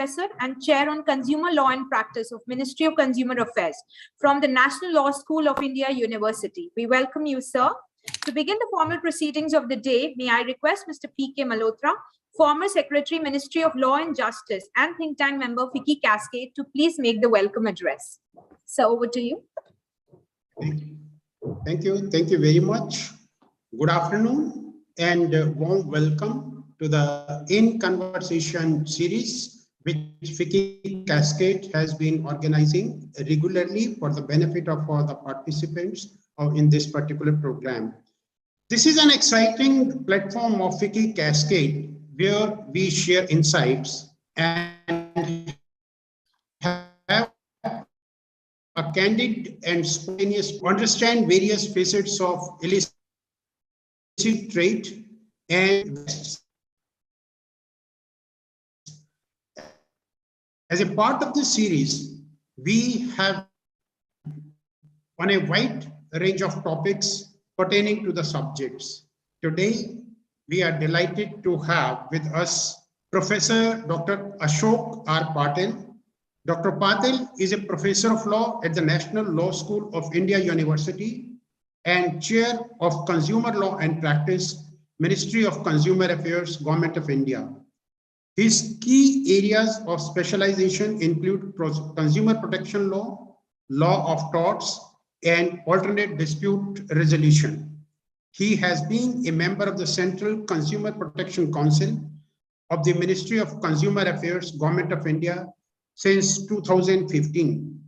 Professor and Chair on Consumer Law and Practice of Ministry of Consumer Affairs from the National Law School of India University. We welcome you, sir. To begin the formal proceedings of the day, may I request Mr. P.K. Malhotra, former Secretary, Ministry of Law and Justice and think tank member, FICCI Cascade, to please make the welcome address. Sir, over to you. Thank you. Thank you very much. Good afternoon and warm welcome to the In Conversation series, which FICCI Cascade has been organizing regularly for the benefit of all the participants in this particular program. This is an exciting platform of FICCI Cascade where we share insights and have a candid and spontaneous understand various facets of illicit trade and as a part of this series, we have on a wide range of topics pertaining to the subjects. Today, we are delighted to have with us Professor Dr. Ashok R Patil. Dr. Patil is a professor of law at the National Law School of India University and Chair of Consumer Law and Practice, Ministry of Consumer Affairs, Government of India. His key areas of specialization include consumer protection law, law of torts, and alternate dispute resolution. He has been a member of the Central Consumer Protection Council of the Ministry of Consumer Affairs, Government of India since 2015.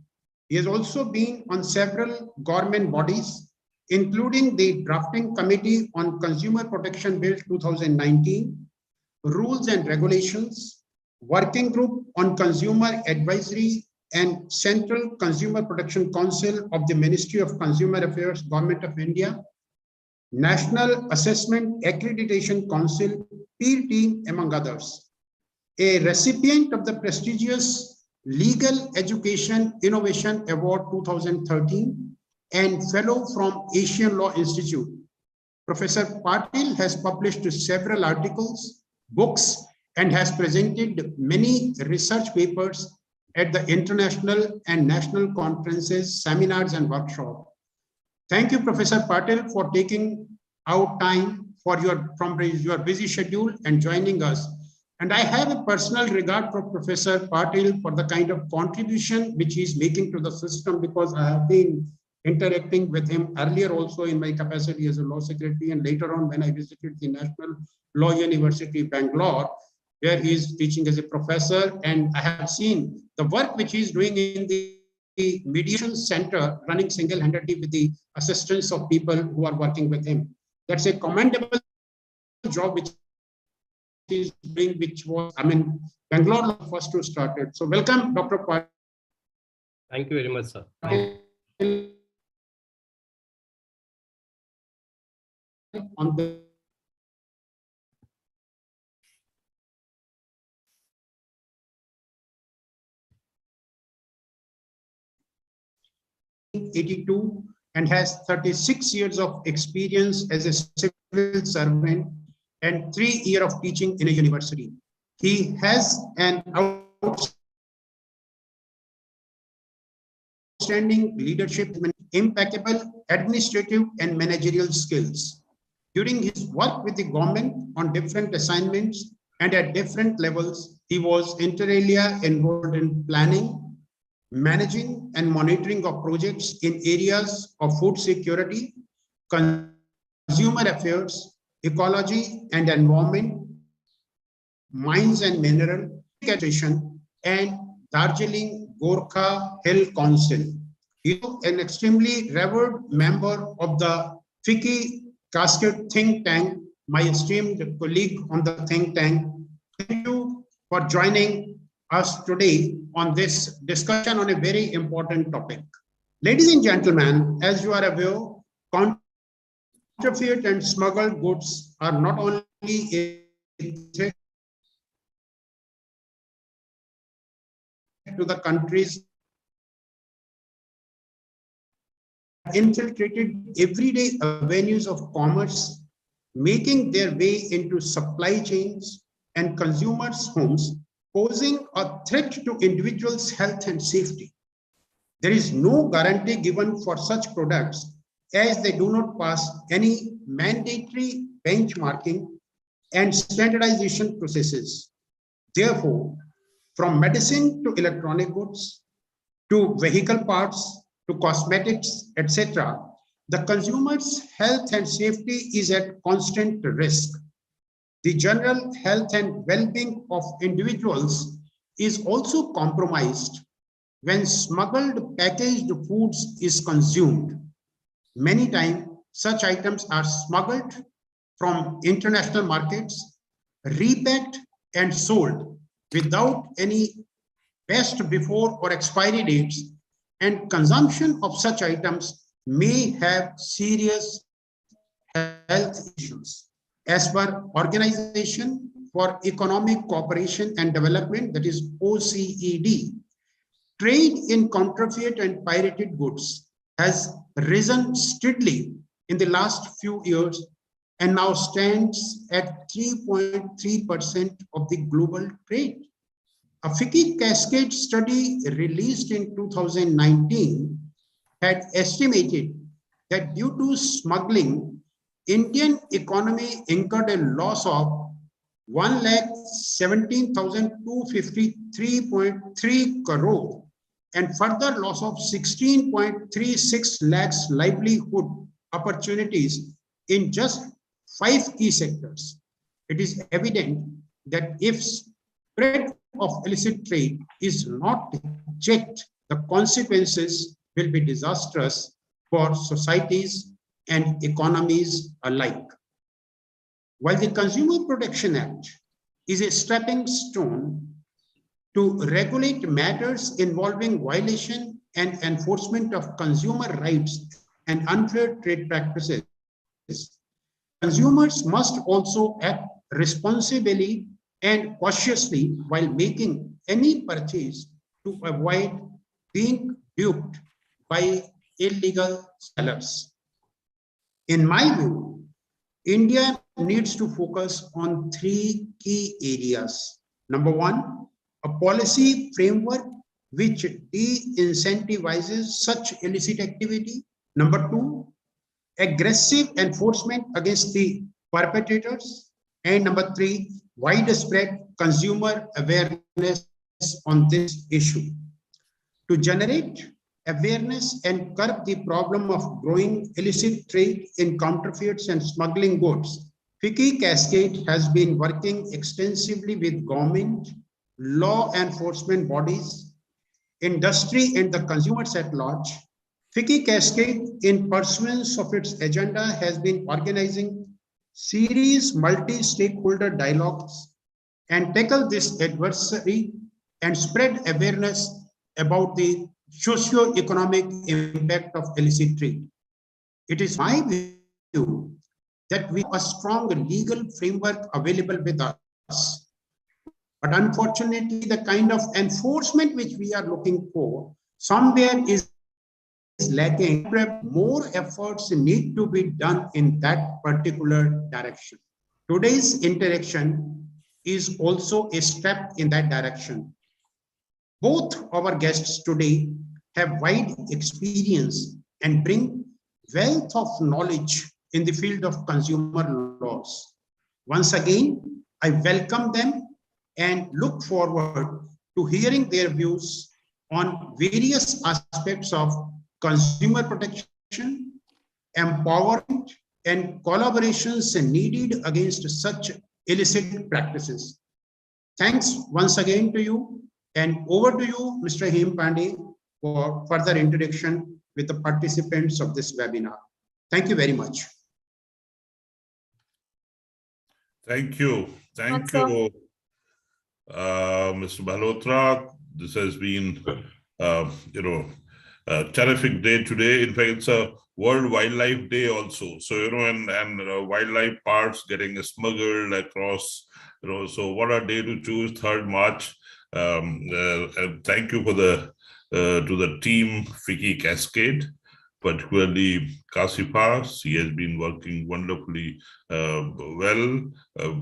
He has also been on several government bodies, including the Drafting Committee on Consumer Protection Bill 2019, Rules and Regulations, Working Group on Consumer Advisory, and Central Consumer Protection Council of the Ministry of Consumer Affairs, Government of India, National Assessment Accreditation Council, peer team, among others. A recipient of the prestigious Legal Education Innovation Award 2013 and fellow from Asian Law Institute. Professor Patil has published several articles, books, and has presented many research papers at the international and national conferences, seminars, and workshops. Thank you, Professor Patil, for taking out time from your busy schedule and joining us. And I have a personal regard for Professor Patil for the kind of contribution which he is making to the system, because I have been interacting with him earlier also in my capacity as a law secretary, and later on when I visited the National Law University, Bangalore, where he is teaching as a professor, and I have seen the work which he is doing in the mediation center, running single-handedly with the assistance of people who are working with him. That's a commendable job which he is doing, which was, Bangalore was first to start it. So welcome, Dr. Patil. Thank you very much, sir. On the '82 and has 36 years of experience as a civil servant and 3 years of teaching in a university. He has an outstanding leadership, impeccable administrative and managerial skills. During his work with the government on different assignments and at different levels, he was inter alia involved in planning, managing and monitoring of projects in areas of food security, consumer affairs, ecology and environment, mines and mineral, education, and Darjeeling Gorkha Hill Council. He is an extremely revered member of the FICCI Cascade think tank, my esteemed colleague on the think tank. Thank you for joining us today on this discussion on a very important topic. Ladies and gentlemen, as you are aware, counterfeit and smuggled goods are not only a threat to the country's infiltrated everyday avenues of commerce, making their way into supply chains and consumers' homes posing a threat to individuals' health and safety. There is no guarantee given for such products as they do not pass any mandatory benchmarking and standardization processes. Therefore, from medicine to electronic goods, to vehicle parts, to cosmetics, etc., the consumer's health and safety is at constant risk. The general health and well-being of individuals is also compromised when smuggled packaged foods is consumed. Many times, such items are smuggled from international markets, repacked and sold without any best before or expiry dates, and consumption of such items may have serious health issues. As per Organization for Economic Cooperation and Development, that is OECD, trade in counterfeit and pirated goods has risen steadily in the last few years and now stands at 3.3% of the global trade. A FICCI Cascade study released in 2019 had estimated that due to smuggling, Indian economy incurred a loss of 1,17,253.3 crore and further loss of 16.36 lakhs livelihood opportunities in just 5 key sectors. It is evident that if spread of illicit trade is not checked, the consequences will be disastrous for societies and economies alike. While the Consumer Protection Act is a stepping stone to regulate matters involving violation and enforcement of consumer rights and unfair trade practices, consumers must also act responsibly and cautiously while making any purchase to avoid being duped by illegal sellers. In my view, India needs to focus on 3 key areas. Number 1, a policy framework which de-incentivizes such illicit activity. Number 2, aggressive enforcement against the perpetrators. And number 3, widespread consumer awareness on this issue. To generate awareness and curb the problem of growing illicit trade in counterfeits and smuggling goods, FICCI Cascade has been working extensively with government, law enforcement bodies, industry, and the consumers at large. FICCI Cascade, in pursuance of its agenda, has been organizing series multi-stakeholder dialogues and tackle this adversary and spread awareness about the socio-economic impact of illicit trade. It is my view that we have a strong legal framework available with us, but unfortunately, the kind of enforcement which we are looking for somewhere is lacking. More efforts need to be done in that particular direction. Today's interaction is also a step in that direction. Both our guests today have wide experience and bring wealth of knowledge in the field of consumer laws. Once again, I welcome them and look forward to hearing their views on various aspects of consumer protection, empowerment, and collaborations needed against such illicit practices. Thanks once again to you, and over to you, Mr. Hem Pandey, for further introduction with the participants of this webinar. Thank you very much. Thank you. Thank you, Mr. Malhotra. This has been, a terrific day today. In fact, it's a World Wildlife Day also. So, and wildlife parts getting smuggled across, so what a day to choose, 3rd March. And thank you for to the team FICCI Cascade, particularly Kasifa. She has been working wonderfully well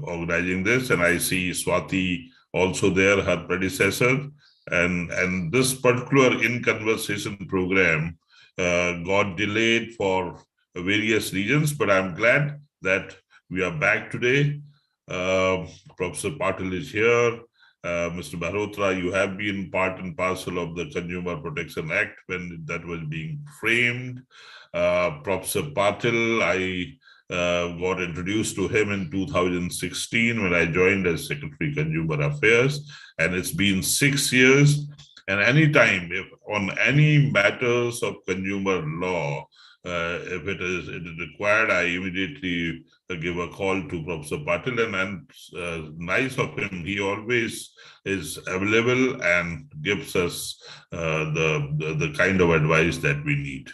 organizing this, and I see Swati also there, her predecessor. And this particular In Conversation program got delayed for various reasons, but I'm glad that we are back today. Professor Patil is here. Mr. Mehrotra, you have been part and parcel of the Consumer Protection Act when that was being framed. Professor Patil, I got introduced to him in 2016 when I joined as Secretary Consumer Affairs, and it's been 6 years. And anytime, if on any matters of consumer law, if it is required, I immediately give a call to Professor Patil, and nice of him, he always is available and gives us the kind of advice that we need.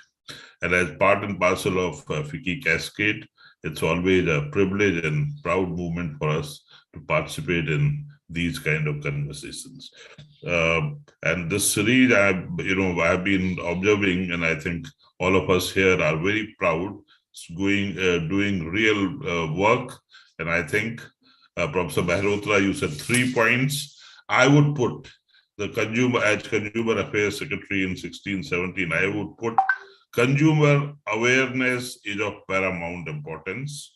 And as part and parcel of FICCI Cascade, it's always a privilege and proud moment for us to participate in these kind of conversations. And this series, I've been observing, and I think all of us here are very proud, doing real work. And I think, Professor Mehrotra, you said 3 points. I would put the Consumer Affairs Secretary in 16-17, I would put consumer awareness is of paramount importance.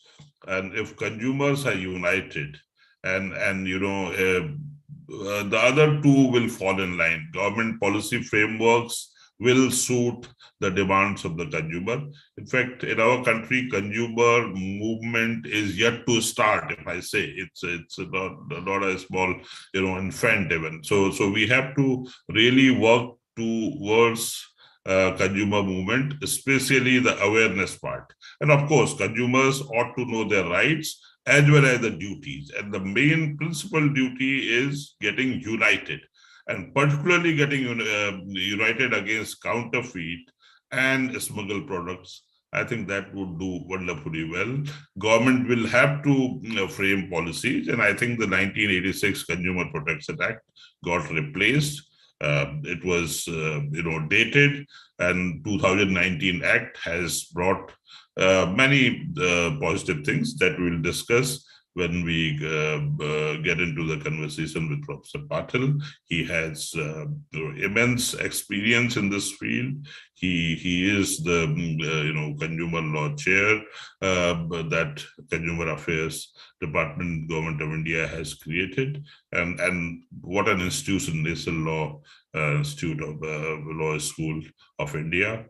And if consumers are united, and the other two will fall in line. Government policy frameworks will suit the demands of the consumer. In fact, in our country, consumer movement is yet to start. If I say it's not a small infant even. So we have to really work towards consumer movement, especially the awareness part. And of course, consumers ought to know their rights as well as the duties. And the main principal duty is getting united, and particularly getting united against counterfeit and smuggled products. I think that would do wonderfully well. Government will have to frame policies, and I think the 1986 Consumer Protection Act got replaced. It was dated, and 2019 Act has brought many positive things that we'll discuss when we get into the conversation with Professor Patil. He has immense experience in this field. He is the consumer law chair that Consumer Affairs Department, Government of India has created, and what an institution, National Law Institute of Law School of India.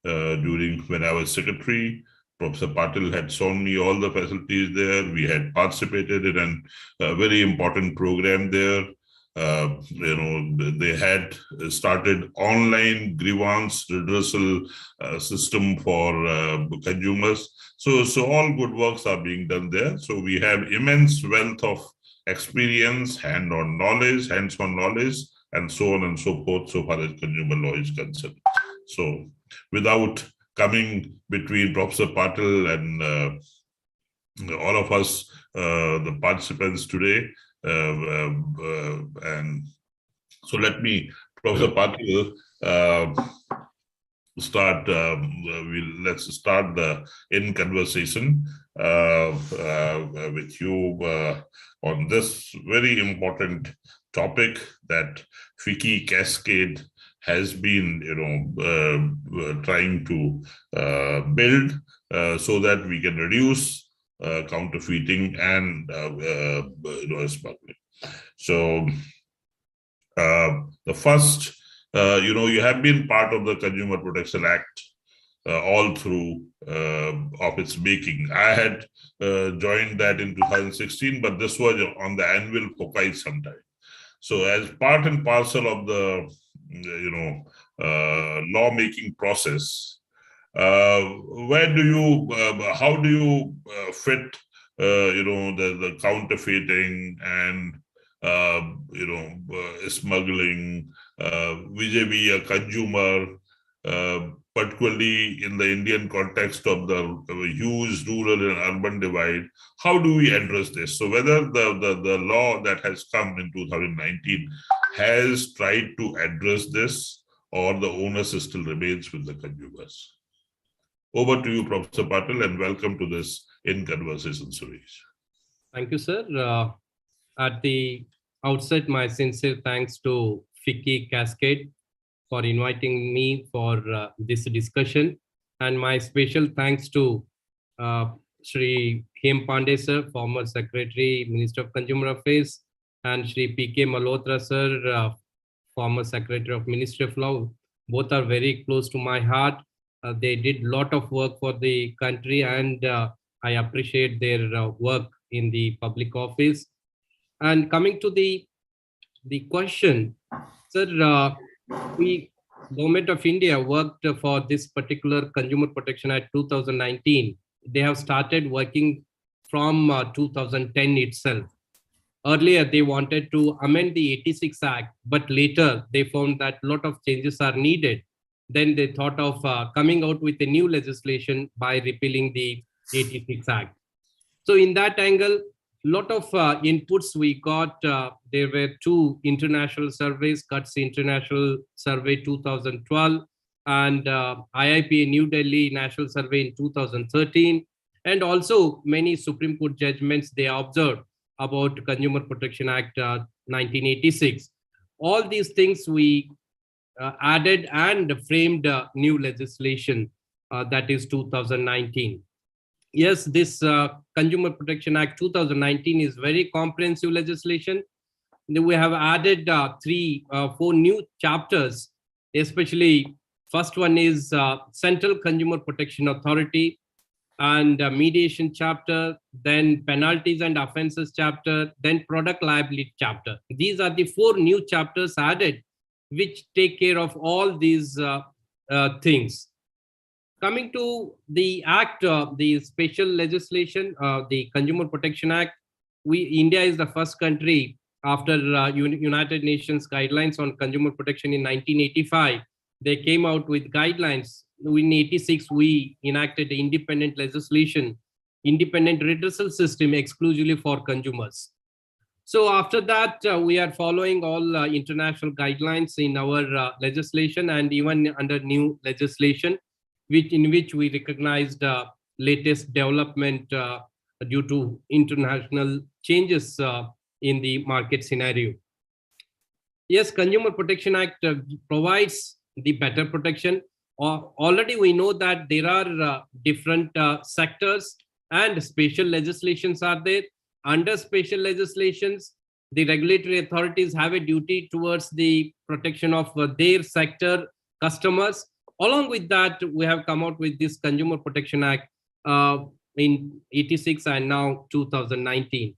During when I was secretary, Professor Patil had shown me all the facilities there. We had participated in a very important program there. They had started online grievance redressal system for consumers. So all good works are being done there. So we have immense wealth of experience, hands-on knowledge, and so on and so forth, so far as consumer law is concerned. So without coming between Professor Patil and all of us, the participants today, and so let me, Professor Patil, let's start the In Conversation with you on this very important topic that FICCI Cascade has been trying to build so that we can reduce counterfeiting and smuggling. So the first, you have been part of the Consumer Protection Act all through of its making. I had joined that in 2016, but this was on the annual for quite some time. So as part and parcel of the lawmaking process, where do you, how do you fit, the counterfeiting and smuggling vis-a-vis a consumer, particularly in the Indian context of the huge rural and urban divide? How do we address this? So whether the law that has come in 2019 has tried to address this, or the onus still remains with the consumers? Over to you, Professor Patil, and welcome to this In Conversation series. Thank you, sir. At the outset my sincere thanks to FICCI Cascade for inviting me for this discussion, and my special thanks to Shri Hem Pandey sir, former Secretary, Minister of Consumer Affairs, and Shri P.K. Malhotra sir, former Secretary of Ministry of Law. Both are very close to my heart. They did a lot of work for the country, and I appreciate their work in the public office. And coming to the question, sir, we Government of India worked for this particular Consumer Protection Act 2019. They have started working from 2010 itself. Earlier, they wanted to amend the 86 Act, but later they found that a lot of changes are needed. Then they thought of coming out with a new legislation by repealing the 86 Act. So in that angle, lot of inputs we got. There were two international surveys, CUTS International Survey 2012 and IIPA New Delhi National Survey in 2013. And also many Supreme Court judgments they observed about Consumer Protection Act 1986. All these things we added and framed new legislation that is 2019. Yes, this Consumer Protection Act 2019 is very comprehensive legislation. We have added 4 new chapters, especially first one is Central Consumer Protection Authority and mediation chapter, then penalties and offenses chapter, then product liability chapter. These are the 4 new chapters added, which take care of all these things. Coming to the act, the special legislation, the Consumer Protection Act, India is the first country after United Nations guidelines on consumer protection in 1985. They came out with guidelines. In 86, we enacted independent legislation, independent redressal system exclusively for consumers. So after that, we are following all international guidelines in our legislation and even under new legislation, in which we recognized latest development due to international changes in the market scenario. Yes, Consumer Protection Act provides the better protection. Already we know that there are different sectors and special legislations are there. Under special legislations, the regulatory authorities have a duty towards the protection of their sector customers. Along with that, we have come out with this Consumer Protection Act in 86 and now 2019.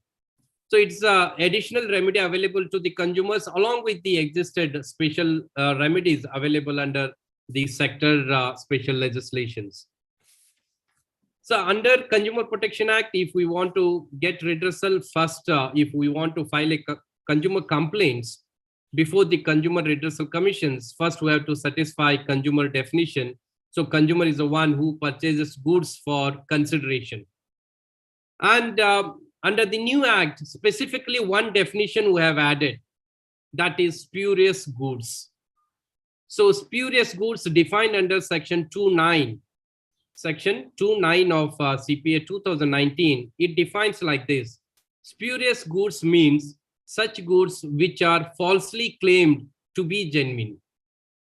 So it's additional remedy available to the consumers along with the existed special remedies available under the sector special legislations. So under Consumer Protection Act, if we want to get redressal first, if we want to file a consumer complaints before the Consumer Redressal Commissions, first we have to satisfy consumer definition. So consumer is the one who purchases goods for consideration. And under the new act, specifically one definition we have added, that is spurious goods. So spurious goods defined under section 2.9. Section 2.9 of CPA 2019, it defines like this. Spurious goods means such goods which are falsely claimed to be genuine.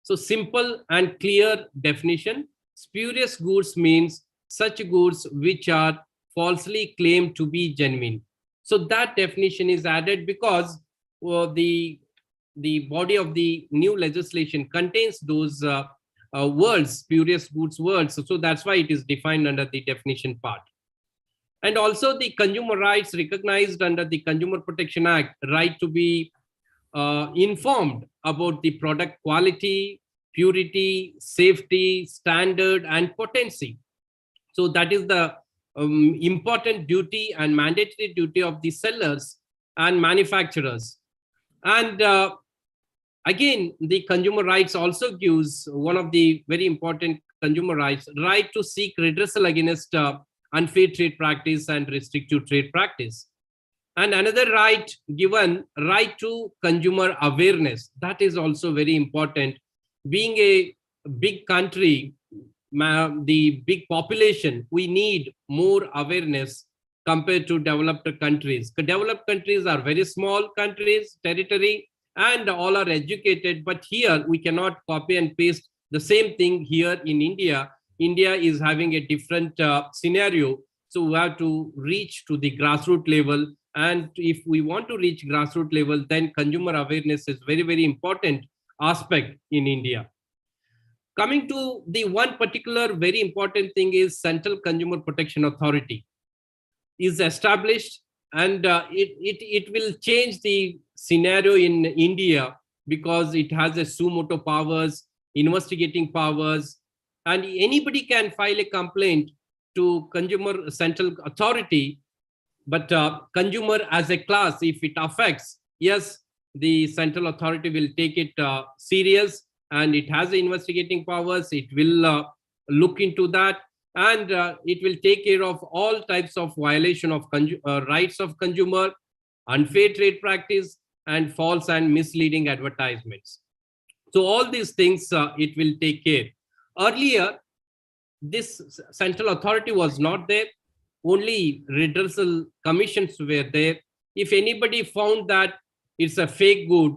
So simple and clear definition. Spurious goods means such goods which are falsely claimed to be genuine. So that definition is added because the body of the new legislation contains those words, spurious goods words. So that's why it is defined under the definition part. And also the consumer rights recognized under the Consumer Protection Act, right to be informed about the product quality, purity, safety, standard, and potency. So that is the important duty and mandatory duty of the sellers and manufacturers. And again, the consumer rights also gives one of the very important consumer rights, right to seek redressal against unfair trade practice and restrictive trade practice. And another right given, right to consumer awareness. That is also very important. Being a big country, the big population, we need more awareness compared to developed countries. The developed countries are very small countries, territory, and all are educated. But here we cannot copy and paste the same thing here in India. India is having a different scenario. So we have to reach to the grassroots level. And if we want to reach grassroots level, then consumer awareness is very, very important aspect in India. Coming to the one particular very important thing is Central Consumer Protection Authority is established, and it will change the scenario in India because it has a suo motu powers, investigating powers, and anybody can file a complaint to Consumer Central Authority. But consumer as a class, if it affects, yes, the central authority will take it serious, and it has the investigating powers. It will look into that, and it will take care of all types of violation of rights of consumer, unfair trade practice, and false and misleading advertisements. So all these things it will take care. Earlier, this central authority was not there. Only redressal commissions were there. If anybody found that it's a fake good,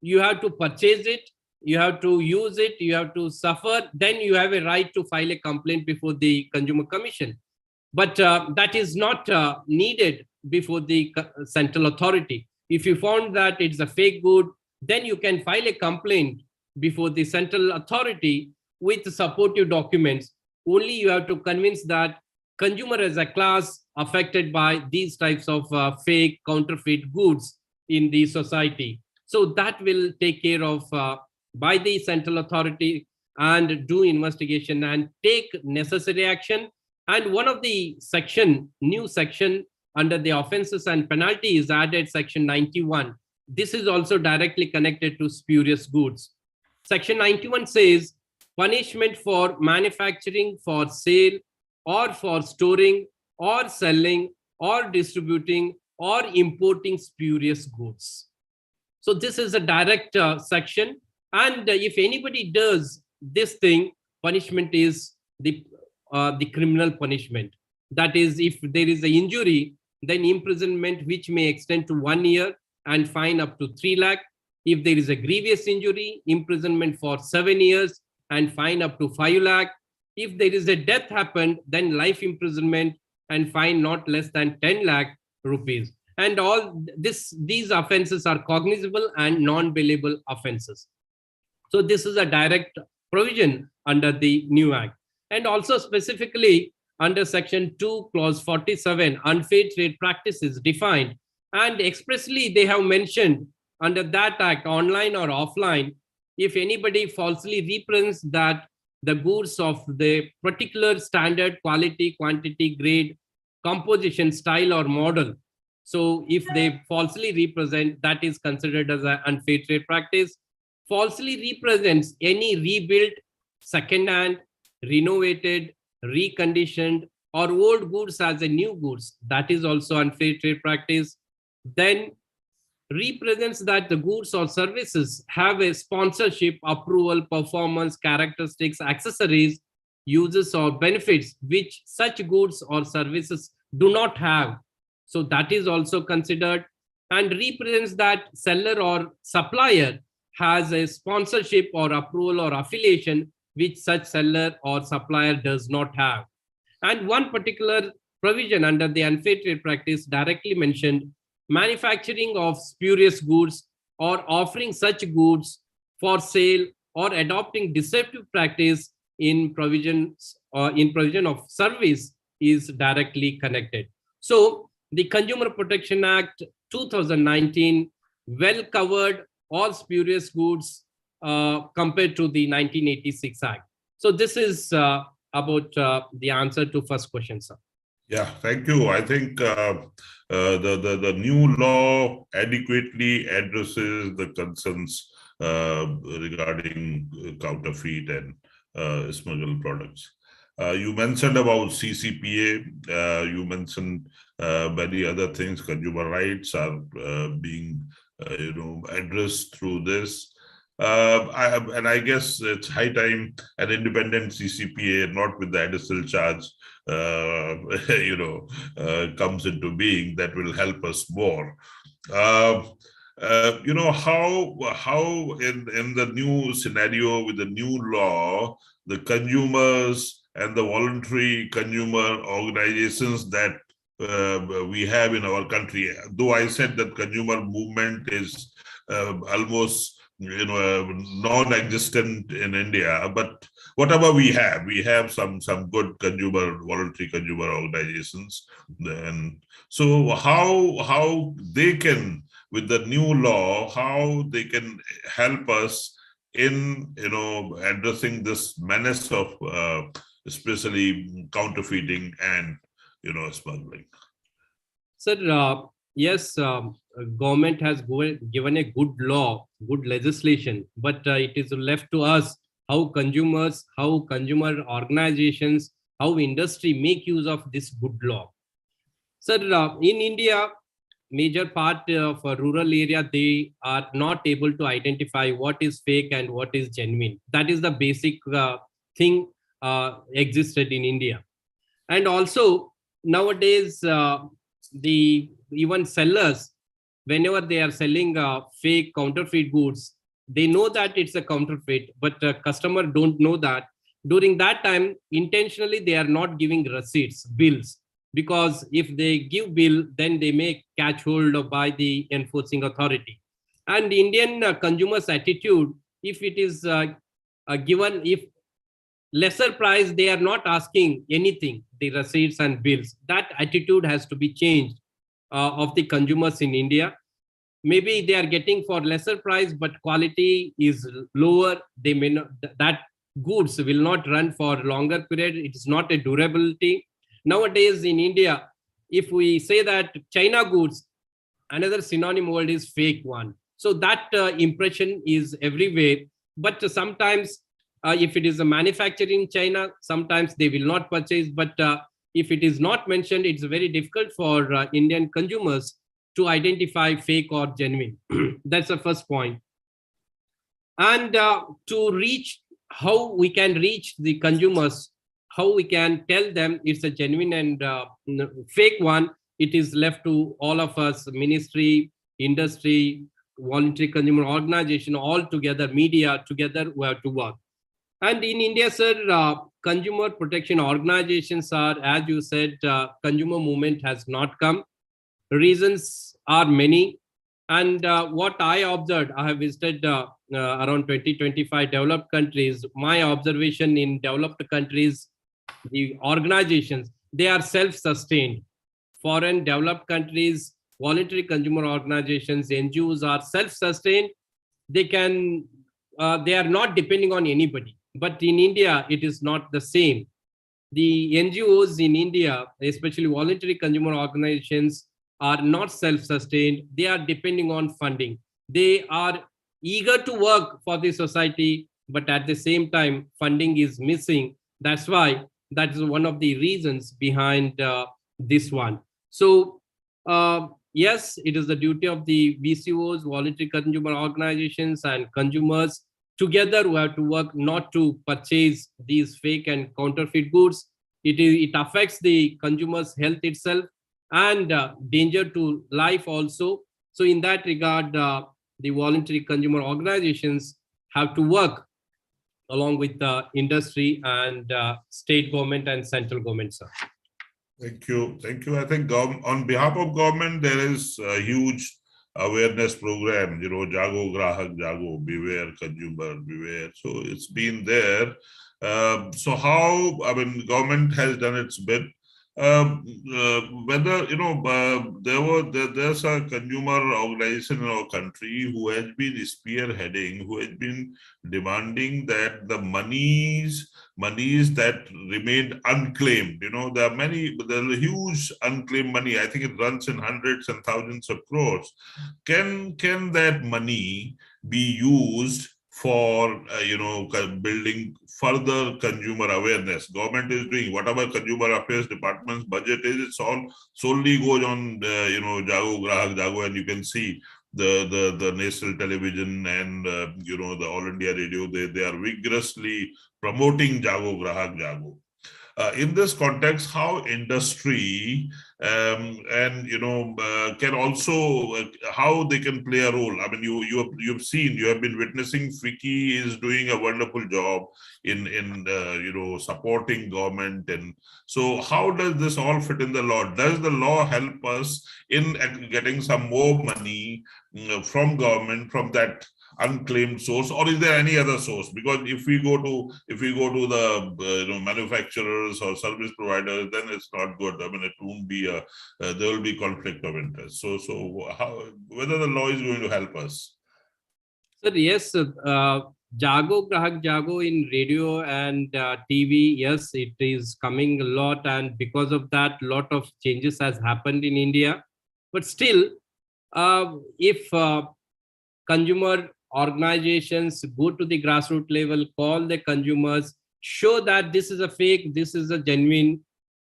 you have to purchase it, you have to use it, you have to suffer, then you have a right to file a complaint before the Consumer Commission. But that is not needed before the central authority. If you found that it's a fake good, then you can file a complaint before the central authority with supportive documents. Only you have to convince that consumer as a class affected by these types of fake counterfeit goods in the society. So that will take care of by the central authority and do investigation and take necessary action. And one of the new section under the offenses and penalty is added, section 91. This is also directly connected to spurious goods. Section 91 says punishment for manufacturing, for sale, or for storing, or selling, or distributing, or importing spurious goods. So this is a direct section. And if anybody does this thing, punishment is the criminal punishment. That is, if there is an injury, then imprisonment which may extend to 1 year and fine up to 3 lakh. If there is a grievous injury, imprisonment for 7 years and fine up to 5 lakh. If there is a death happened, then life imprisonment and fine not less than 10 lakh rupees. And all these offenses are cognizable and non-bailable offenses. So this is a direct provision under the new act. And also specifically under section 2, clause 47, unfair trade practice is defined. And expressly they have mentioned under that act, online or offline, if anybody falsely represents that the goods of the particular standard, quality, quantity, grade, composition, style, or model. So if they falsely represent, that is considered as an unfair trade practice. Falsely represents any rebuilt, second-hand, renovated, reconditioned, or old goods as a new goods. That is also unfair trade practice. Then represents that the goods or services have a sponsorship, approval, performance, characteristics, accessories, uses, or benefits which such goods or services do not have. So that is also considered. And represents that seller or supplier has a sponsorship or approval or affiliation which such seller or supplier does not have. And one particular provision under the unfair trade practice directly mentioned manufacturing of spurious goods or offering such goods for sale or adopting deceptive practice in provision of service is directly connected. So the Consumer Protection Act 2019 well covered all spurious goods compared to the 1986 Act. So this is about the answer to first question, sir. Yeah, thank you. I think the new law adequately addresses the concerns regarding counterfeit and smuggled products. You mentioned about CCPA. You mentioned many other things. Consumer rights are being addressed through this. I guess it's high time an independent CCPA, not with the additional charge, comes into being. That will help us more. How in the new scenario with the new law, the consumers and the voluntary consumer organizations that we have in our country, though I said that consumer movement is almost non-existent in India, but whatever we have some good voluntary consumer organizations. And so how they can, with the new law, how they can help us in addressing this menace of especially counterfeiting and smuggling. Sir, yes, government has given a good law, good legislation, but it is left to us how consumers, how consumer organizations, how industry make use of this good law. Sir, in India, major part of a rural area, they are not able to identify what is fake and what is genuine. That is the basic thing existed in India. And also nowadays, the even sellers, whenever they are selling fake counterfeit goods, they know that it's a counterfeit, but customer don't know that. During that time, intentionally, they are not giving receipts, bills, because if they give bill, then they may catch hold by the enforcing authority. And Indian consumers' attitude, if it is given, if lesser price, they are not asking anything, the receipts and bills. That attitude has to be changed of the consumers in India. Maybe they are getting for lesser price, but quality is lower. They may not, that goods will not run for longer period. It is not a durability. Nowadays in India, if we say that China goods, another synonym word is fake one. So that impression is everywhere. But sometimes if it is a manufactured in China, sometimes they will not purchase. But if it is not mentioned, it's very difficult for Indian consumers to identify fake or genuine. That's the first point. And to reach, how we can reach the consumers, how we can tell them it's a genuine and fake one, it is left to all of us, ministry, industry, voluntary consumer organization, all together, media together, we have to work. And in India, sir, consumer protection organizations are, as you said, consumer movement has not come. Reasons are many. And what I observed, I have visited around 20-25 developed countries. My observation in developed countries, the organizations, they are self-sustained. Foreign developed countries, voluntary consumer organizations, NGOs are self-sustained. They can, they are not depending on anybody. But in India, it is not the same. The NGOs in India, especially voluntary consumer organizations, are not self-sustained. They are depending on funding. They are eager to work for the society, but at the same time, funding is missing. That's why that is one of the reasons behind this one. So yes, it is the duty of the VCOs, voluntary consumer organizations, and consumers together who have to work not to purchase these fake and counterfeit goods. It affects the consumer's health itself and danger to life also. So in that regard, the voluntary consumer organizations have to work along with the industry and state government and central government, sir. Thank you. Thank you. I think on behalf of government, there is a huge awareness program, Jago Grahak Jago, beware consumer, beware. So it's been there. So how, I mean, government has done its bit. Whether, there's a consumer organization in our country who has been spearheading, who has been demanding that the monies that remained unclaimed, there are there's a huge unclaimed money. I think it runs in hundreds and thousands of crores. Can that money be used for building further consumer awareness? Government is doing whatever consumer affairs department's budget is. It's all solely goes on Jago Grahak Jago, and you can see the national television and the All India Radio, they are vigorously promoting Jago Grahak Jago. In this context, how industry can also how they can play a role. I mean, you have been witnessing FICCI is doing a wonderful job in supporting government, and so how does this all fit in the law? Does the law help us in getting some more money from government from that unclaimed source, or is there any other source? Because if we go to the manufacturers or service providers, then it's not good. I mean, it won't be there will be conflict of interest. So how, whether the law is going to help us? Sir, yes, Jago Grahak Jago in radio and TV, yes, it is coming a lot, and because of that, lot of changes has happened in India. But still, if consumer organizations go to the grassroots level, call the consumers, show that this is a fake, this is a genuine,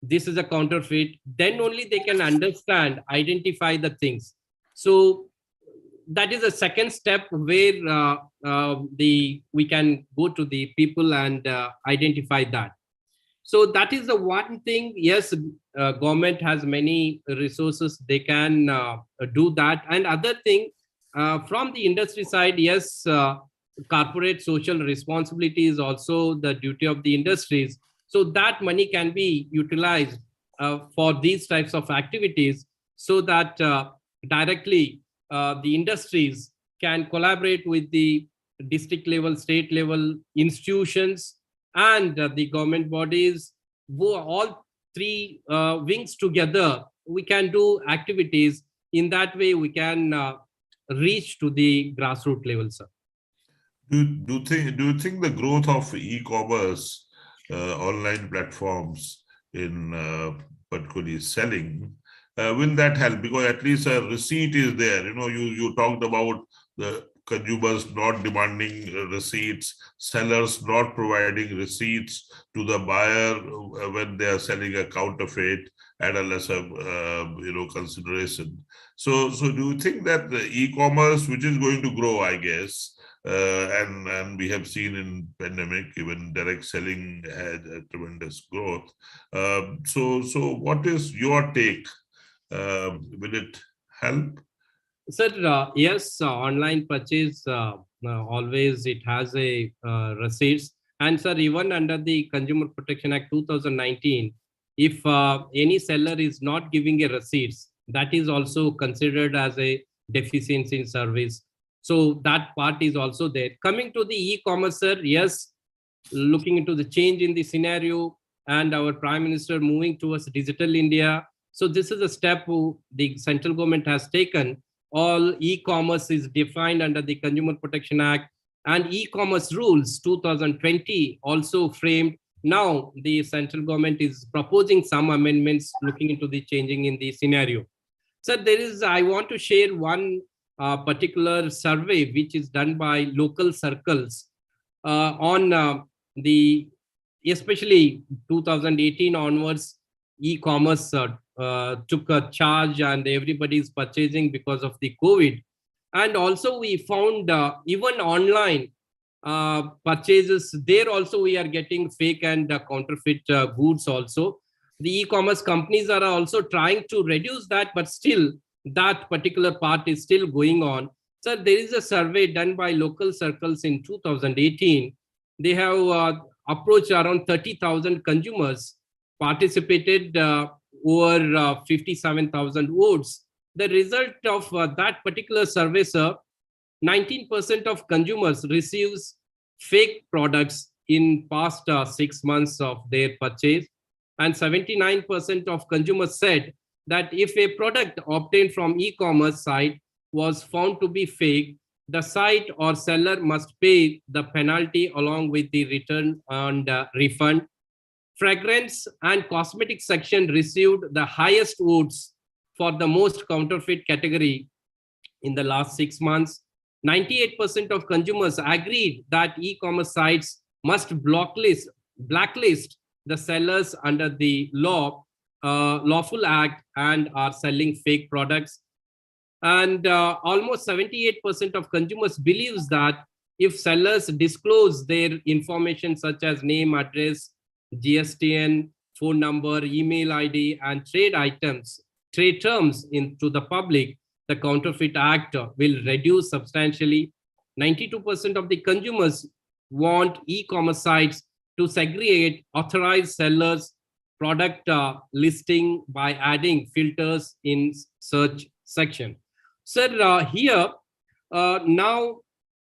this is a counterfeit, then only they can understand, identify the things. So that is a second step where we can go to the people and identify that. So that is the one thing. Yes, government has many resources, they can do that. And other thing, from the industry side, yes, corporate social responsibility is also the duty of the industries. So that money can be utilized for these types of activities, so that directly the industries can collaborate with the district level, state level institutions, and the government bodies. All three wings together, we can do activities. In that way, we can reach to the grassroots level, sir. Do you think the growth of e-commerce, online platforms in particularly selling, will that help? Because at least a receipt is there. You talked about the consumers not demanding receipts, sellers not providing receipts to the buyer when they are selling a counterfeit at a lesser consideration. So do you think that the e-commerce, which is going to grow, I guess, and we have seen in pandemic, even direct selling had a tremendous growth. So what is your take? Will it help? Sir, yes, online purchase, always it has a receipts. And sir, even under the Consumer Protection Act 2019, if any seller is not giving a receipts, that is also considered as a deficiency in service. So that part is also there. Coming to the e-commerce, sir, yes, looking into the change in the scenario and our Prime Minister moving towards Digital India. So this is a step the central government has taken. All e-commerce is defined under the Consumer Protection Act, and e-commerce rules 2020 also framed. Now the central government is proposing some amendments looking into the changing in the scenario. So I want to share one particular survey which is done by local circles on especially 2018 onwards, e-commerce took a charge and everybody is purchasing because of the COVID. And also we found even online purchases, there also we are getting fake and counterfeit goods also. The e-commerce companies are also trying to reduce that, but still that particular part is still going on. So there is a survey done by local circles in 2018. They have approached around 30,000 consumers, participated over 57,000 votes. The result of that particular survey, sir, 19% of consumers receives fake products in past 6 months of their purchase, and 79% of consumers said that if a product obtained from e-commerce site was found to be fake, the site or seller must pay the penalty along with the return and refund. Fragrance and cosmetic section received the highest votes for the most counterfeit category in the last 6 months. 98% of consumers agreed that e-commerce sites must blacklist the sellers under the lawful act and are selling fake products. And almost 78% of consumers believes that if sellers disclose their information such as name, address, GSTN, phone number, email ID, and trade terms to the public, the Counterfeit Act will reduce substantially. 92% of the consumers want e-commerce sites to segregate authorized sellers' product listing by adding filters in search section. Sir, here now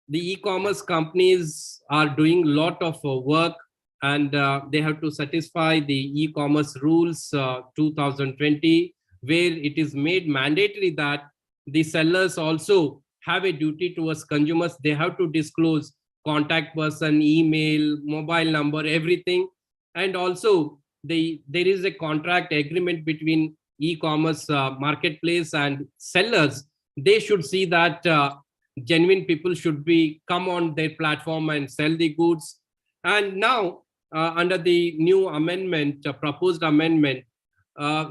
the e-commerce companies are doing a lot of work, and they have to satisfy the e-commerce rules 2020, where it is made mandatory that the sellers also have a duty towards consumers. They have to disclose contact person, email, mobile number, everything. And also there is a contract agreement between e-commerce marketplace and sellers. They should see that genuine people should come on their platform and sell the goods. And now under the new amendment, proposed amendment,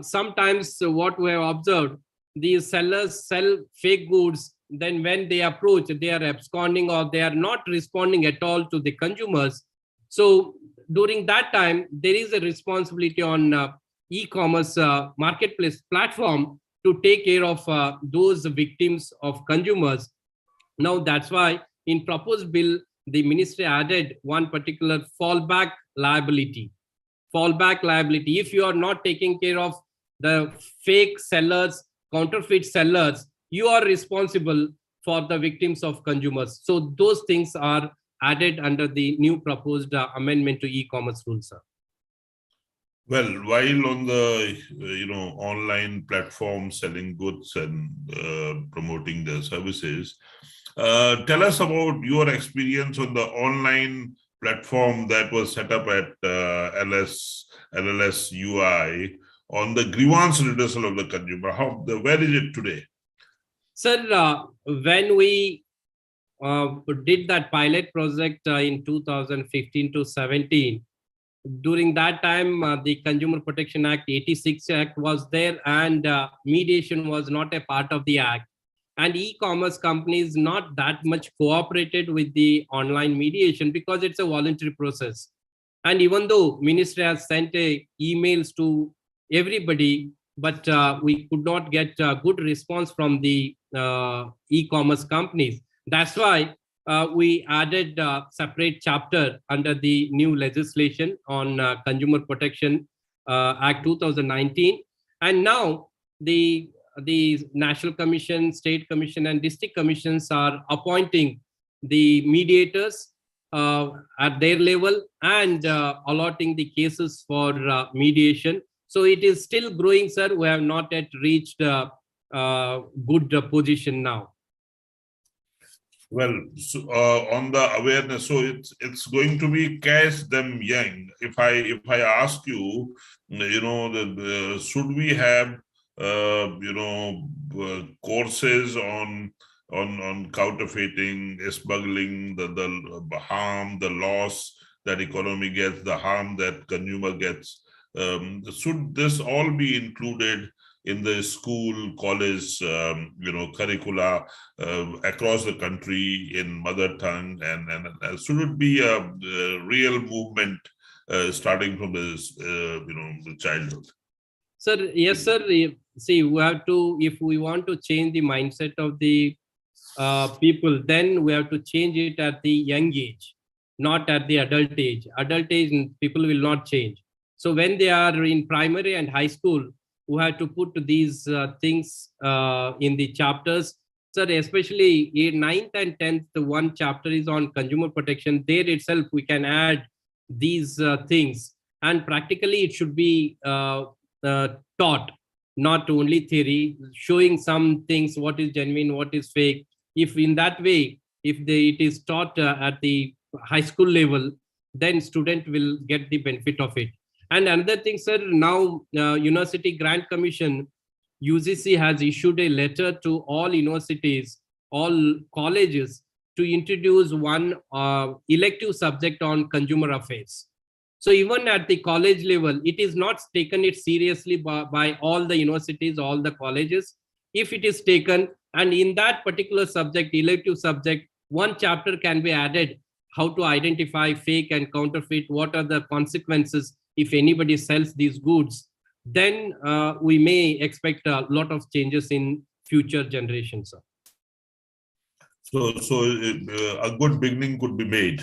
sometimes what we have observed, these sellers sell fake goods. Then when they approach, they are absconding or they are not responding at all to the consumers. So during that time, there is a responsibility on e-commerce marketplace platform to take care of those victims of consumers. Now that's why in proposed bill, the ministry added one particular fallback liability. Fallback liability. If you are not taking care of the fake sellers, counterfeit sellers, you are responsible for the victims of consumers. So those things are added under the new proposed amendment to e-commerce rules, sir. Well, while on the online platform selling goods and promoting their services, tell us about your experience on the online platform that was set up at LLS UI on the grievance redressal of the consumer. Where is it today? Sir, when we did that pilot project in 2015 to 17, during that time, the Consumer Protection Act 86 Act was there, and mediation was not a part of the act. And e-commerce companies not that much cooperated with the online mediation because it's a voluntary process. And even though ministry has sent emails to everybody, but we could not get a good response from the e-commerce companies. That's why we added a separate chapter under the new legislation on Consumer Protection Act 2019. And now the National Commission, State Commission, and District Commissions are appointing the mediators at their level and allotting the cases for mediation. So it is still growing, sir. We have not yet reached a good position now. Well, so, on the awareness, so it's going to be catch them young. If I ask you, should we have courses on counterfeiting, smuggling, the harm, the loss that economy gets, the harm that consumer gets? Should this all be included in the school, college, curricula across the country in mother tongue, and should it be a real movement starting from the childhood? Sir, yes, sir. See, we have to, if we want to change the mindset of the people, then we have to change it at the young age, not at the adult age. Adult age, people will not change. So when they are in primary and high school, we have to put these things in the chapters. Sir, especially in 9th and 10th, the one chapter is on consumer protection. There itself, we can add these things. And practically, it should be taught, not only theory, showing some things, what is genuine, what is fake. If in that way, if it is taught at the high school level, then student will get the benefit of it. And another thing, sir, now University Grant Commission, UGC has issued a letter to all universities, all colleges to introduce one elective subject on consumer affairs. So even at the college level, it is not taken it seriously by all the universities, all the colleges. If it is taken, And in that particular subject, elective subject, one chapter can be added, how to identify fake and counterfeit, what are the consequences if anybody sells these goods. Then we may expect a lot of changes in future generations, sir. So a good beginning could be made,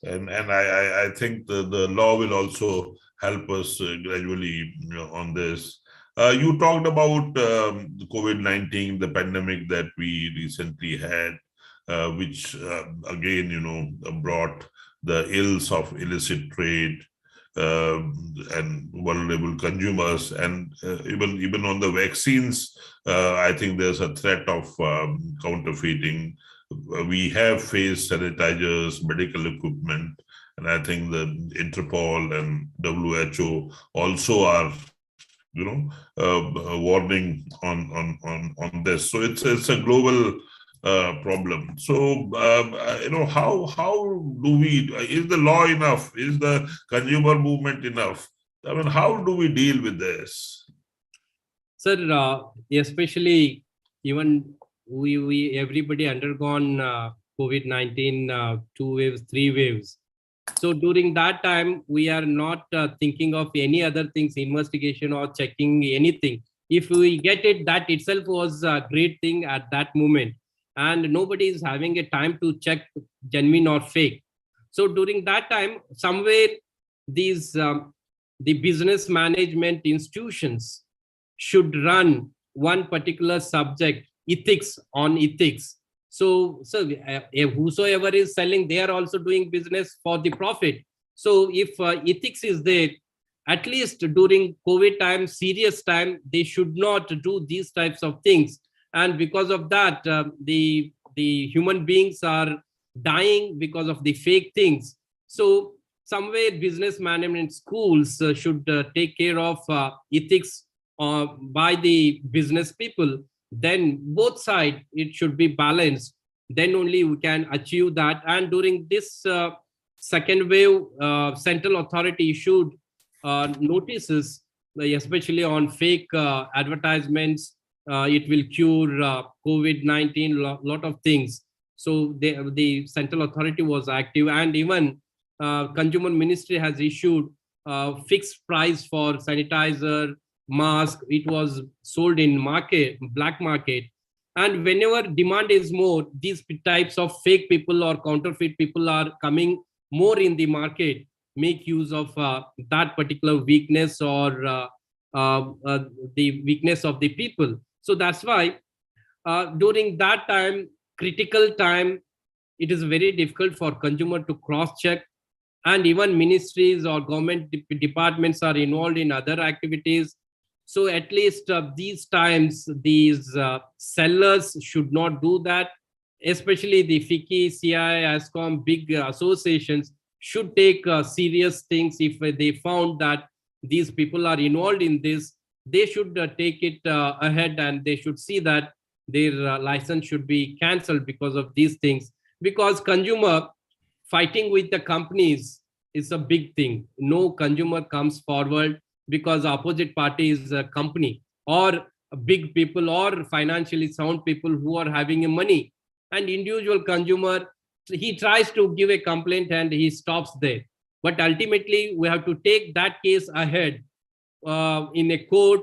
and I think the law will also help us gradually, on this. You talked about the COVID-19, the pandemic that we recently had, which again, brought the ills of illicit trade and vulnerable consumers, and even on the vaccines, I think there's a threat of counterfeiting. We have faced sanitizers, medical equipment, and I think the Interpol and WHO also are, warning on this. So it's a global problem. So how do we? Is the law enough? Is the consumer movement enough? I mean, how do we deal with this? Sir, especially even we everybody undergone COVID-19 2 waves, 3 waves. So during that time, we are not thinking of any other things, investigation or checking anything. If we get it, that itself was a great thing at that moment. And nobody is having a time to check genuine or fake. So during that time, somewhere these the business management institutions should run one particular subject, ethics on ethics. So whosoever is selling, they are also doing business for the profit. So if ethics is there, at least during COVID time, serious time, they should not do these types of things. And because of that, the human beings are dying because of the fake things. So somewhere business management schools should take care of ethics by the business people. Then both sides, it should be balanced. Then only we can achieve that. And during this second wave, central authority issued notices, especially on fake advertisements. It will cure COVID-19, lot of things. So the central authority was active, and even Consumer Ministry has issued fixed price for sanitizer, mask. It was sold in black market, and whenever demand is more, these types of fake people or counterfeit people are coming more in the market, make use of that particular weakness or the weakness of the people. So that's why during that time, critical time, it is very difficult for consumer to cross check, and even ministries or government departments are involved in other activities. So at least these times, these sellers should not do that. Especially the FICCI, CI, ASCOM, big associations should take serious things. If they found that these people are involved in this, they should take it ahead, and they should see that their license should be cancelled because of these things. Because consumer fighting with the companies is a big thing. No consumer comes forward because opposite party is a company or big people or financially sound people who are having money. And individual consumer, he tries to give a complaint and he stops there. But ultimately, we have to take that case ahead in a court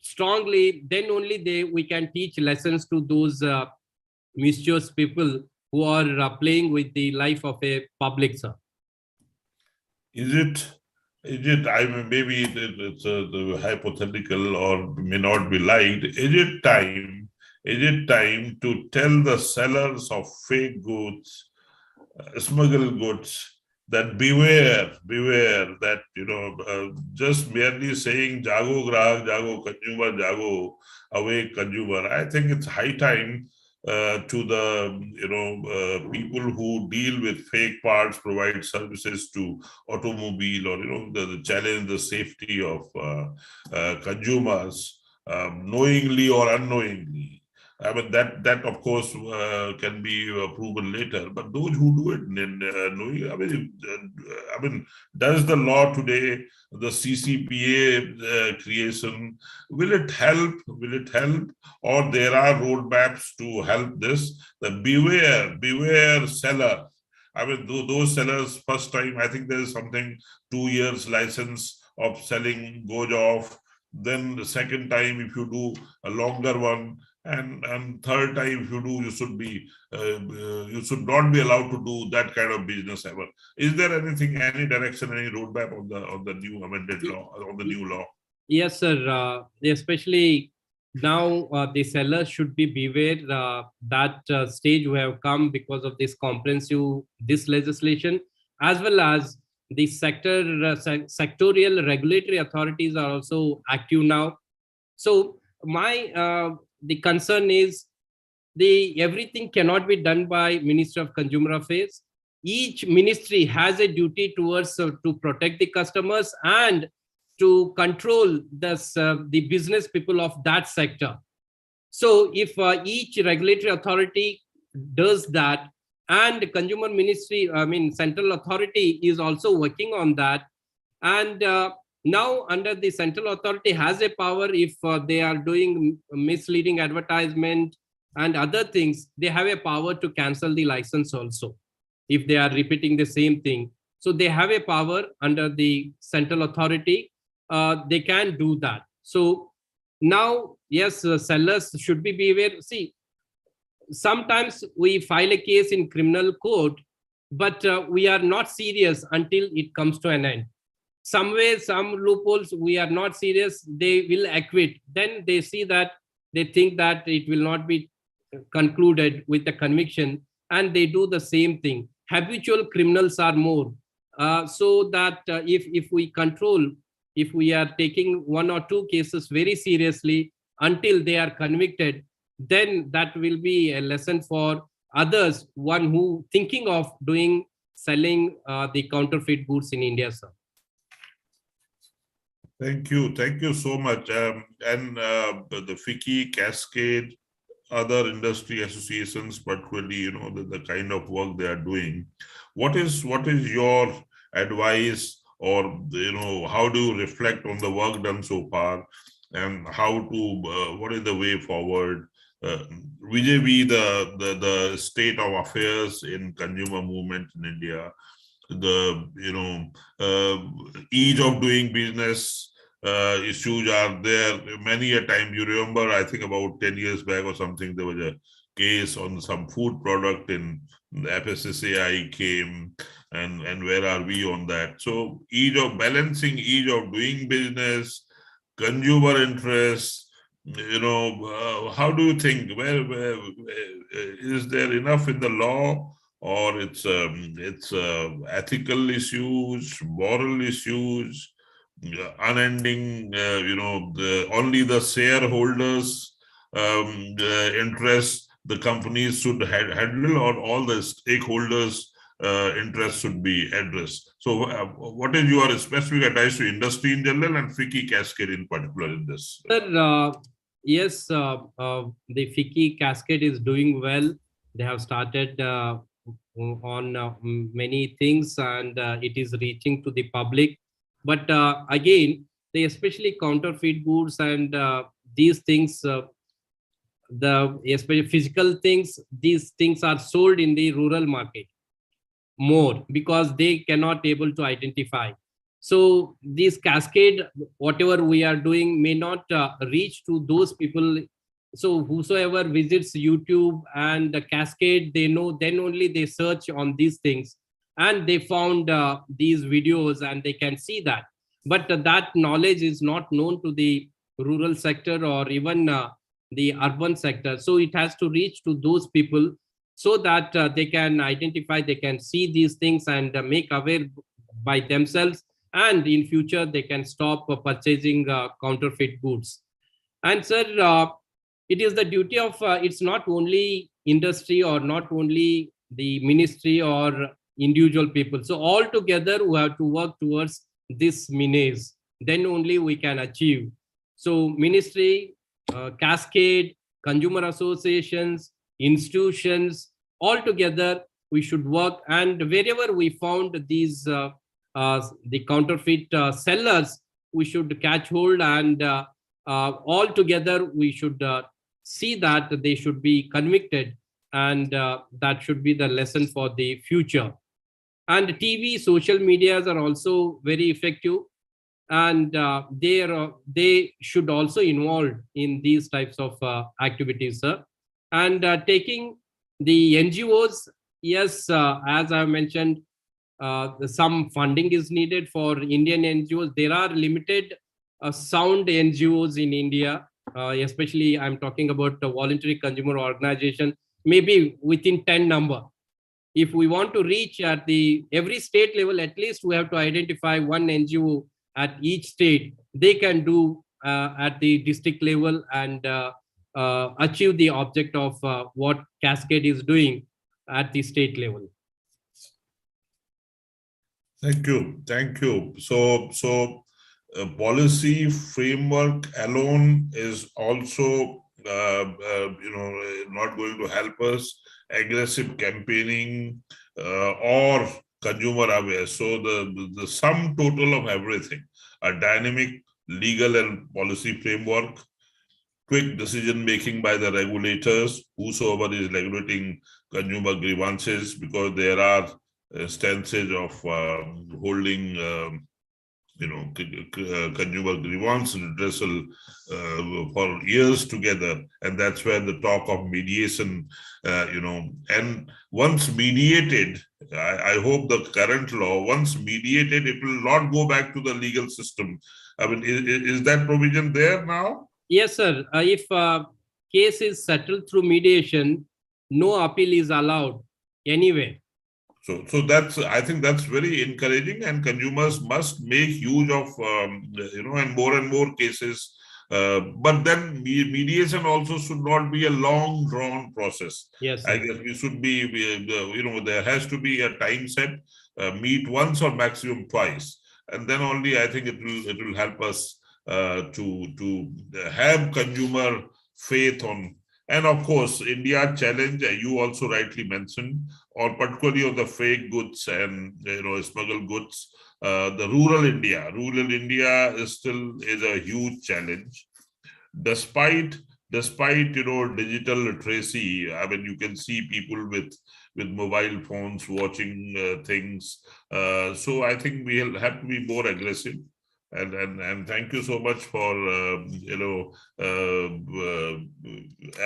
strongly. Then only we can teach lessons to those mischievous people who are playing with the life of a public, sir. Is it, I mean, maybe it's a hypothetical or may not be liked. Is it time to tell the sellers of fake goods, smuggled goods, that beware that, just merely saying jago grahak, jago consumer, jago awake consumer. I think it's high time to the people who deal with fake parts, provide services to automobile, or the challenge the safety of consumers, knowingly or unknowingly. I mean, that of course can be proven later. But those who do it, knowing, I mean, does the law today, the CCPA creation, will it help? Will it help? Or there are roadmaps to help this? The beware seller. I mean, those sellers, first time, I think there is something 2 years license of selling goes off. Then the second time, if you do a longer one, and third time, if you do, you should not be allowed to do that kind of business ever. Is there anything, any direction, any roadmap on the new amended law, on the new law? Yes, sir. Especially now, the sellers should be beware that stage we have come because of this comprehensive legislation, as well as the sectorial regulatory authorities are also active now. So the concern is everything cannot be done by Ministry of Consumer Affairs. Each ministry has a duty towards to protect the customers and to control the business people of that sector. So if each regulatory authority does that, and the consumer ministry, central authority is also working on that, and now under the central authority has a power, if they are doing misleading advertisement and other things, they have a power to cancel the license also if they are repeating the same thing. So they have a power under the central authority. They can do that. So now, yes, sellers should be beware. See, sometimes we file a case in criminal court, but we are not serious until it comes to an end. Somewhere, some loopholes, we are not serious, they will acquit. Then they see that, they think that it will not be concluded with the conviction, and they do the same thing. Habitual criminals are more. So that if we control, if we are taking 1 or 2 cases very seriously until they are convicted, then that will be a lesson for others, one who thinking of selling the counterfeit goods in India, sir. Thank you so much. And the FICCI, Cascade, other industry associations, particularly, the kind of work they are doing. What is your advice, or how do you reflect on the work done so far, and what is the way forward vis-a-vis the state of affairs in consumer movement in India, the ease of doing business issues are there many a time. You remember, I think about 10 years back or something, there was a case on some food product in FSSAI came, and where are we on that? So balancing ease of doing business, consumer interests, how do you think, where is there enough in the law, or it's ethical issues, moral issues, unending, only the shareholders interests the companies should handle, or all the stakeholders interests should be addressed? So what is your specific advice to industry in general and FICCI Cascade in particular in this? Sir, yes, the FICCI Cascade is doing well. They have started on many things, and it is reaching to the public. But again, they especially counterfeit goods and these things, especially physical things, these things are sold in the rural market more because they cannot able to identify. So this cascade, whatever we are doing, may not reach to those people. So whosoever visits YouTube and the cascade, they know, then only they search on these things, and they found these videos and they can see that. But that knowledge is not known to the rural sector or even the urban sector. So it has to reach to those people so that they can identify, they can see these things and make aware by themselves. And in future, they can stop purchasing counterfeit goods. And sir, it is the duty of, it's not only industry or not only the ministry or individual people. So all together we have to work towards this menace. Then only we can achieve. So ministry, cascade, consumer associations, institutions, all together, we should work. And wherever we found these the counterfeit sellers, we should catch hold, and all together we should see that they should be convicted, and that should be the lesson for the future. And TV, social medias are also very effective, and they should also involve in these types of activities, sir. And taking the NGOs, yes, as I mentioned, some funding is needed for Indian NGOs. There are limited sound NGOs in India, especially I'm talking about the voluntary consumer organization, maybe within 10 number. If we want to reach at the every state level, at least we have to identify one NGO at each state. They can do at the district level and achieve the object of what Cascade is doing at the state level. Thank you. Thank you. So policy framework alone is also, not going to help us. Aggressive campaigning or consumer aware. So the sum total of everything, a dynamic legal and policy framework, quick decision making by the regulators, whosoever is regulating consumer grievances, because there are instances of holding consumer grievance redressal for years together, and that's where the talk of mediation, and once mediated, I hope the current law, once mediated, it will not go back to the legal system. I mean, is that provision there now? Yes, sir. If case is settled through mediation, no appeal is allowed anyway. So that's, I think that's very encouraging, and consumers must make use of, and more cases. But then mediation also should not be a long drawn process. Yes, sir. I guess we should be, there has to be a time set, meet once or maximum twice. And then only I think it will help us to have consumer faith on. And of course, India challenge, you also rightly mentioned, or particularly of the fake goods and smuggled goods. The rural India is a huge challenge. Despite digital literacy, I mean, you can see people with mobile phones watching things. So I think we'll have to be more aggressive. And thank you so much for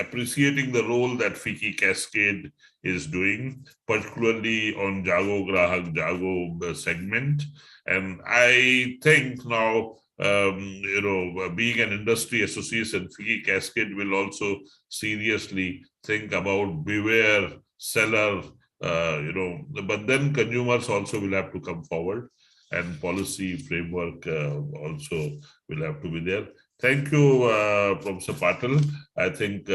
appreciating the role that FICCI Cascade is doing, particularly on Jago Grahak Jago segment. And I think now, being an industry association, FICCI Cascade will also seriously think about beware seller, but then consumers also will have to come forward, and policy framework also will have to be there. Thank you, Professor Patil. I think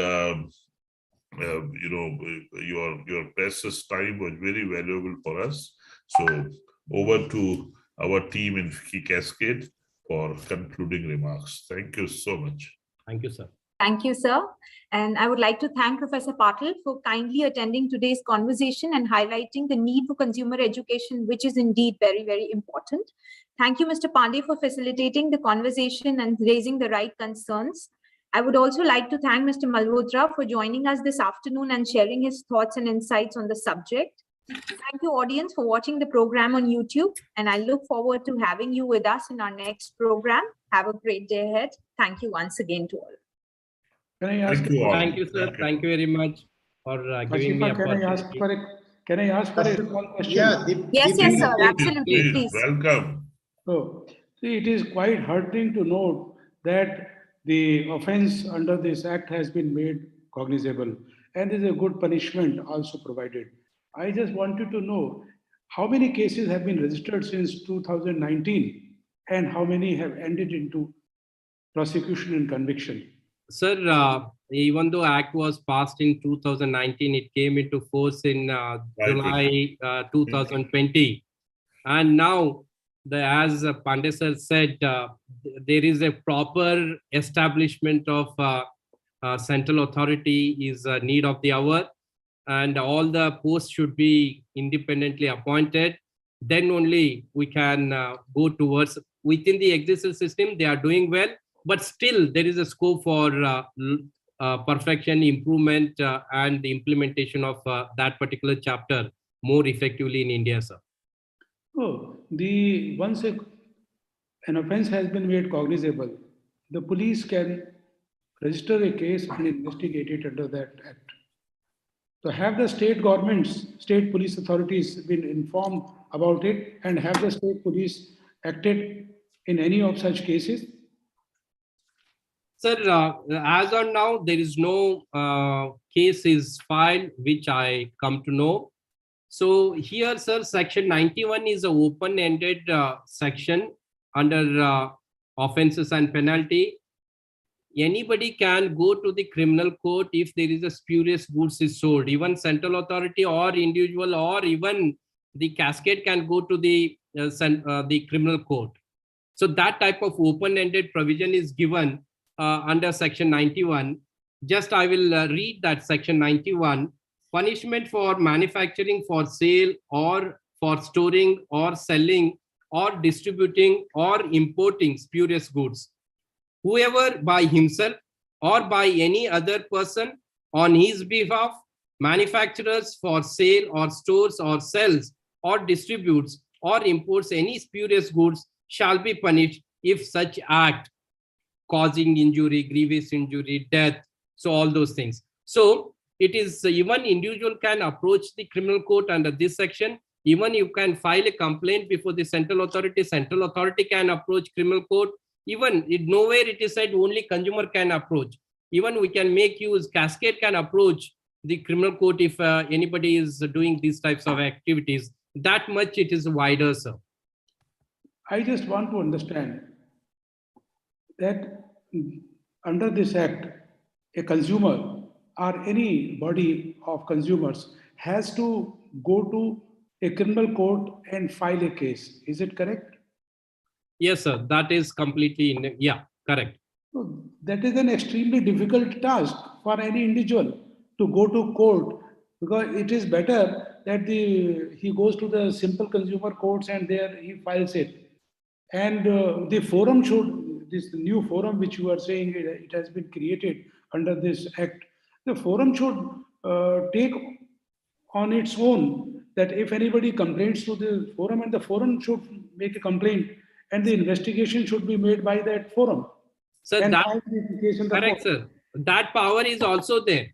your precious time was very valuable for us. So over to our team in FICCI Cascade for concluding remarks. Thank you so much. Thank you, sir. Thank you, sir. And I would like to thank Professor Patil for kindly attending today's conversation and highlighting the need for consumer education, which is indeed very, very important. Thank you, Mr. Pandey, for facilitating the conversation and raising the right concerns. I would also like to thank Mr. Malhotra for joining us this afternoon and sharing his thoughts and insights on the subject. Thank you, audience, for watching the program on YouTube, and I look forward to having you with us in our next program. Have a great day ahead. Thank you once again to all. Can I ask? Thank you, sir. Thank you very much for giving me a opportunity. Can I ask for a small question? Yeah. Yes, sir. Absolutely. Please. Welcome. So, see, it is quite heartening to note that the offense under this act has been made cognizable, and there is a good punishment also provided. I just wanted to know how many cases have been registered since 2019, and how many have ended into prosecution and conviction. Sir, even though Act was passed in 2019, it came into force in July 2020. And now, as Pandey sir said, there is a proper establishment of central authority is a need of the hour, and all the posts should be independently appointed. Then only we can go towards, within the existing system, they are doing well, but still there is a scope for perfection, improvement, and the implementation of that particular chapter more effectively in India, sir. Oh, once an offense has been made cognizable, the police can register a case and investigate it under that act. So have the state governments, state police authorities been informed about it, and have the state police acted in any of such cases? Sir, as on now, there is no case is filed, which I come to know. So here, sir, section 91 is an open-ended section under offenses and penalty. Anybody can go to the criminal court if there is a spurious goods is sold. Even central authority or individual or even the cascade can go to the criminal court. So that type of open-ended provision is given under section 91. Just I will read that section 91. Punishment for manufacturing, for sale, or for storing, or selling, or distributing, or importing spurious goods. Whoever by himself or by any other person on his behalf manufactures, for sale, or stores, or sells, or distributes, or imports any spurious goods shall be punished if such act causing injury, grievous injury, death, so all those things. So it is even individual can approach the criminal court under this section. Even you can file a complaint before the central authority can approach criminal court. Even nowhere it is said only consumer can approach. Even we can make use, cascade can approach the criminal court if anybody is doing these types of activities. That much it is wider, sir. I just want to understand that under this act, a consumer or any body of consumers has to go to a criminal court and file a case. Is it correct? Yes, sir. That is completely, yeah, correct. So that is an extremely difficult task for any individual to go to court, because it is better that he goes to the simple consumer courts and there he files it. And the forum should, this new forum which you are saying it has been created under this act, the forum should take on its own that if anybody complains to the forum, and the forum should make a complaint, and the investigation should be made by that forum. Sir, correct, sir. That power is also there.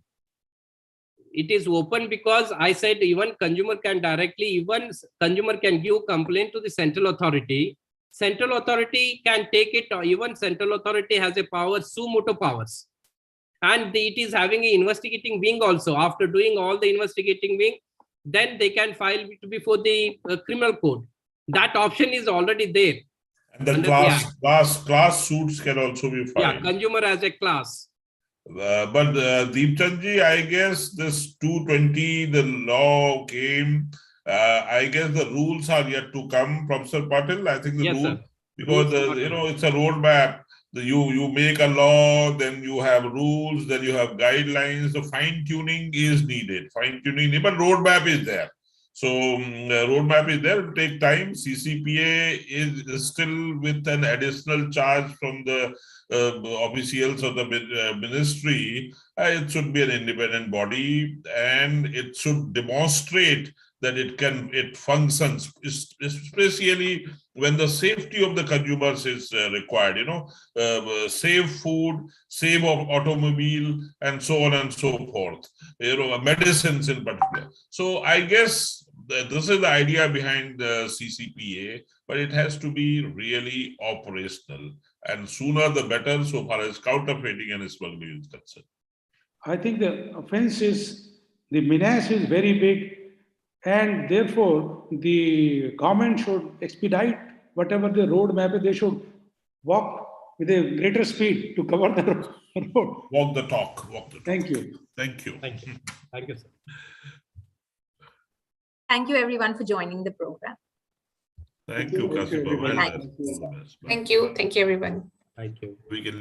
It is open because I said even consumer can directly, even consumer can give complaint to the central authority. Central authority can take it, or even central authority has a power, suo motu powers. And it is having an investigating wing also. After doing all the investigating wing, then they can file it before the criminal court. That option is already there. And the class suits can also be filed. Yeah, consumer as a class. But Deepchandji, I guess this 220, the law came. I guess the rules are yet to come, Professor Patil. I think the rule, because it's a roadmap. You make a law, then you have rules, then you have guidelines. The fine tuning is needed. Fine tuning, but roadmap is there. So roadmap is there. It will take time. CCPA is still with an additional charge from the officials of the ministry. It should be an independent body, and it should demonstrate that it functions, especially when the safety of the consumers is required. Save food, save automobile, and so on and so forth. Medicines in particular. So I guess this is the idea behind the CCPA, but it has to be really operational, and sooner the better so far as counterfeiting and smuggling is concerned. I think the offense is, the menace is very big, and therefore the government should expedite whatever the roadmap is. They should walk with a greater speed to cover the road. Walk the talk. Thank you. Thank you. Thank you. Thank you, sir. Thank you, everyone, for joining the program. Thank you, Kasipa. Thank you, everyone. Thank you, everyone. Thank you. We can